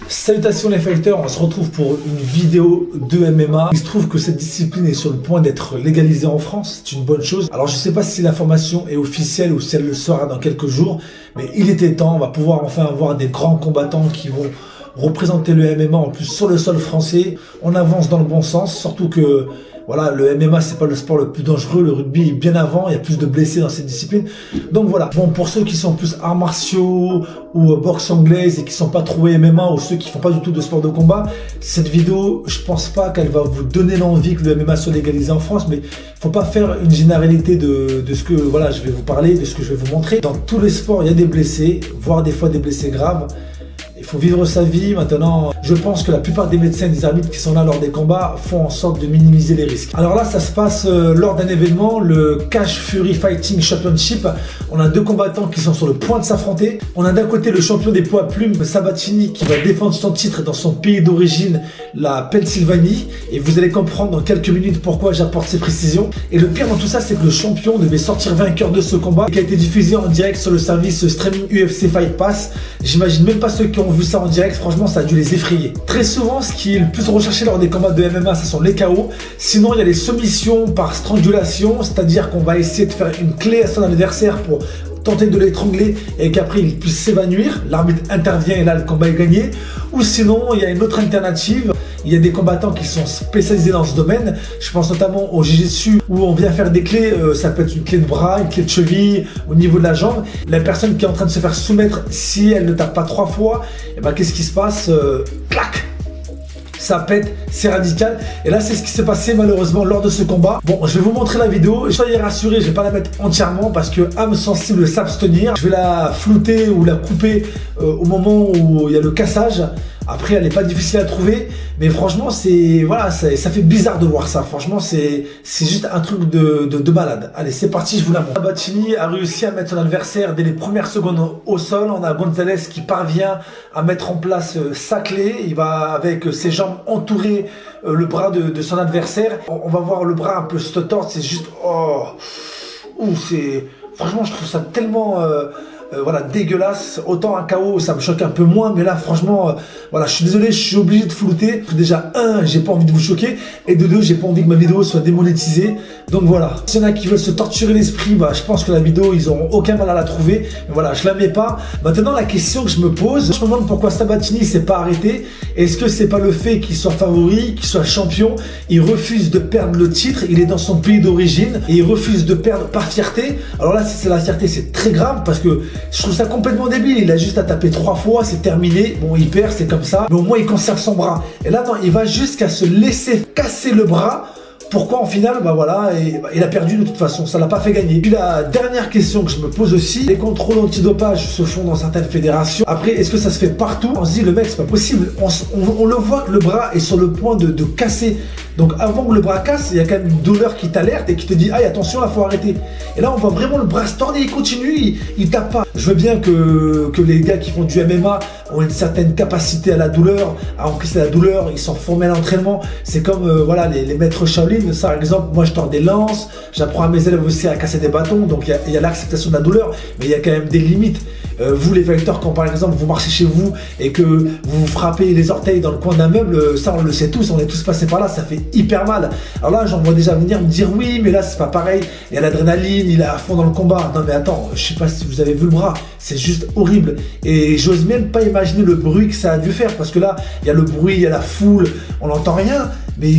Salutations les fighters, on se retrouve pour une vidéo de MMA. Il se trouve que cette discipline est sur le point d'être légalisée en France, c'est une bonne chose. Alors je sais pas si l'information est officielle ou si elle le sera dans quelques jours, mais il était temps, on va pouvoir enfin avoir des grands combattants qui vont représenter le MMA en plus sur le sol français. On avance dans le bon sens, surtout que voilà, le MMA c'est pas le sport le plus dangereux, le rugby est bien avant, il y a plus de blessés dans cette discipline. Donc voilà, bon, pour ceux qui sont plus arts martiaux ou boxe anglaise et qui sont pas trop MMA, ou ceux qui font pas du tout de sport de combat, cette vidéo, je pense pas qu'elle va vous donner l'envie que le MMA soit légalisé en France, mais faut pas faire une généralité de ce que voilà, je vais vous parler, de ce que je vais vous montrer. Dans tous les sports, il y a des blessés, voire des fois des blessés graves. Il faut vivre sa vie. Maintenant, je pense que la plupart des médecins et des arbitres qui sont là lors des combats font en sorte de minimiser les risques. Alors là, ça se passe lors d'un événement, le Cash Fury Fighting Championship. On a deux combattants qui sont sur le point de s'affronter. On a d'un côté le champion des poids plumes, Sabatini, qui va défendre son titre dans son pays d'origine, la Pennsylvanie. Et vous allez comprendre dans quelques minutes pourquoi j'apporte ces précisions. Et le pire dans tout ça, c'est que le champion devait sortir vainqueur de ce combat, qui a été diffusé en direct sur le service streaming UFC Fight Pass. J'imagine même pas ceux qui ont vu ça en direct, franchement ça a dû les effrayer. Très souvent, ce qui est le plus recherché lors des combats de MMA, ce sont les KO. Sinon, il y a les soumissions par strangulation, c'est-à-dire qu'on va essayer de faire une clé à son adversaire pour tenter de l'étrangler et qu'après il puisse s'évanouir. L'arbitre intervient et là le combat est gagné. Ou sinon, il y a une autre alternative. Il y a des combattants qui sont spécialisés dans ce domaine. Je pense notamment au jiu-jitsu où on vient faire des clés. Ça peut être une clé de bras, une clé de cheville, au niveau de la jambe. La personne qui est en train de se faire soumettre, si elle ne tape pas 3 fois, et ben qu'est-ce qui se passe? Clac! Ça pète, c'est radical. Et là, c'est ce qui s'est passé malheureusement lors de ce combat. Bon, je vais vous montrer la vidéo. Soyez rassurés, je vais pas la mettre entièrement parce que âme sensible s'abstenir. Je vais la flouter ou la couper au moment où il y a le cassage. Après, elle n'est pas difficile à trouver, mais franchement, c'est voilà, ça fait bizarre de voir ça. Franchement, c'est juste un truc de malade. Allez, c'est parti, je vous la montre. Sabatini a réussi à mettre son adversaire dès les premières secondes au sol. On a Gonzalez qui parvient à mettre en place sa clé. Il va avec ses jambes entourer le bras de son adversaire. On va voir le bras un peu se tordre. C'est juste c'est franchement, je trouve ça tellement voilà, dégueulasse. Autant un KO ça me choque un peu moins, mais là franchement voilà, je suis désolé, je suis obligé de flouter. Déjà, j'ai pas envie de vous choquer, et de deux, j'ai pas envie que ma vidéo soit démonétisée. Donc voilà, s'il y en a qui veulent se torturer l'esprit, je pense que la vidéo, ils auront aucun mal à la trouver. Mais voilà, je la mets pas. Maintenant, la question que je me pose, je me demande pourquoi Sabatini s'est pas arrêté. Est-ce que c'est pas le fait qu'il soit favori, qu'il soit champion? Il refuse de perdre le titre, il est dans son pays d'origine et il refuse de perdre par fierté. Alors là, si c'est la fierté, c'est très grave parce que je trouve ça complètement débile. Il a juste à taper 3 fois, c'est terminé. Bon, il perd, c'est comme ça, mais au moins il conserve son bras. Et là, non, il va jusqu'à se laisser casser le bras. Pourquoi en finale, voilà, il a perdu de toute façon, ça l'a pas fait gagner. Puis la dernière question que je me pose aussi, les contrôles antidopage se font dans certaines fédérations. Après, est-ce que ça se fait partout? On se dit, le mec, c'est pas possible. On le voit que le bras est sur le point de casser. Donc avant que le bras casse, il y a quand même une douleur qui t'alerte et qui te dit, aïe, attention, là, faut arrêter. Et là, on voit vraiment le bras se tordre et il continue, il tape pas. Je veux bien que les gars qui font du MMA ont une certaine capacité à la douleur, à encaisser la douleur, ils sont formés à l'entraînement. C'est comme, voilà, les maîtres Shaolin. Ça, par exemple, moi je tords des lances, j'apprends à mes élèves aussi à casser des bâtons, donc il y a l'acceptation de la douleur, mais il y a quand même des limites. Vous les fighters, quand par exemple vous marchez chez vous et que vous frappez les orteils dans le coin d'un meuble, ça on le sait tous, on est tous passés par là, ça fait hyper mal. Alors là, j'en vois déjà venir me dire oui, mais là c'est pas pareil, il y a l'adrénaline, il est à fond dans le combat. Non mais attends, je sais pas si vous avez vu le bras, c'est juste horrible. Et j'ose même pas imaginer le bruit que ça a dû faire, parce que là, il y a le bruit, il y a la foule, on n'entend rien, mais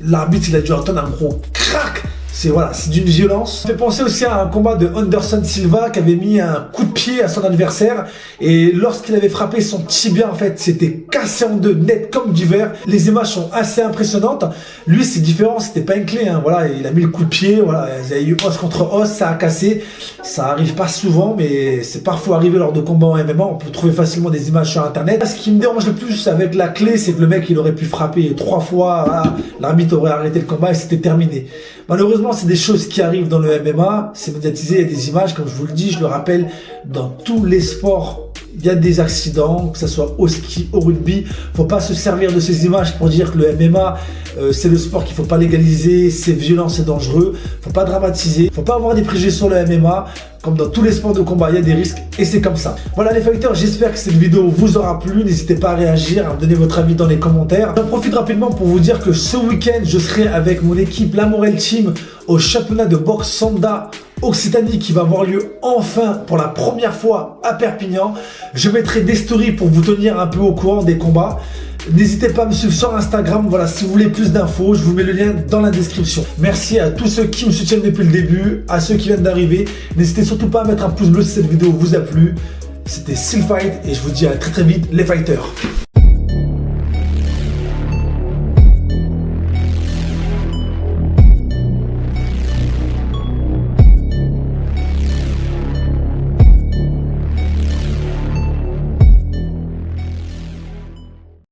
l'arbitre il a dû entendre un gros crack. C'est d'une violence. Ça fait penser aussi à un combat de Anderson Silva qui avait mis un coup de pied à son adversaire et lorsqu'il avait frappé, son tibia en fait s'était cassé en deux net comme du verre. Les images sont assez impressionnantes. Lui c'est différent, c'était pas une clé, voilà, il a mis le coup de pied, voilà, il y a eu os contre os, ça a cassé. Ça arrive pas souvent, mais c'est parfois arrivé lors de combats en MMA. On peut trouver facilement des images sur internet. Ce qui me dérange le plus avec la clé, c'est que le mec il aurait pu frapper 3 fois, voilà, l'arbitre aurait arrêté le combat et c'était terminé. Malheureusement, c'est des choses qui arrivent dans le MMA, c'est médiatisé, il y a des images, comme je vous le dis, je le rappelle, dans tous les sports il y a des accidents, que ce soit au ski, au rugby. Faut pas se servir de ces images pour dire que le MMA, c'est le sport qu'il faut pas légaliser, c'est violent, c'est dangereux. Faut pas dramatiser, faut pas avoir des préjugés sur le MMA. Comme dans tous les sports de combat, il y a des risques et c'est comme ça. Voilà les fighters, j'espère que cette vidéo vous aura plu. N'hésitez pas à réagir, à me donner votre avis dans les commentaires. J'en profite rapidement pour vous dire que ce week-end, je serai avec mon équipe, la Morel Team, au championnat de boxe Sanda Occitanie qui va avoir lieu enfin pour la première fois à Perpignan. Je mettrai des stories pour vous tenir un peu au courant des combats. N'hésitez pas à me suivre sur Instagram, voilà, si vous voulez plus d'infos, je vous mets le lien dans la description. Merci à tous ceux qui me soutiennent depuis le début, à ceux qui viennent d'arriver. N'hésitez surtout pas à mettre un pouce bleu si cette vidéo vous a plu. C'était Steel Fight et je vous dis à très vite les fighters.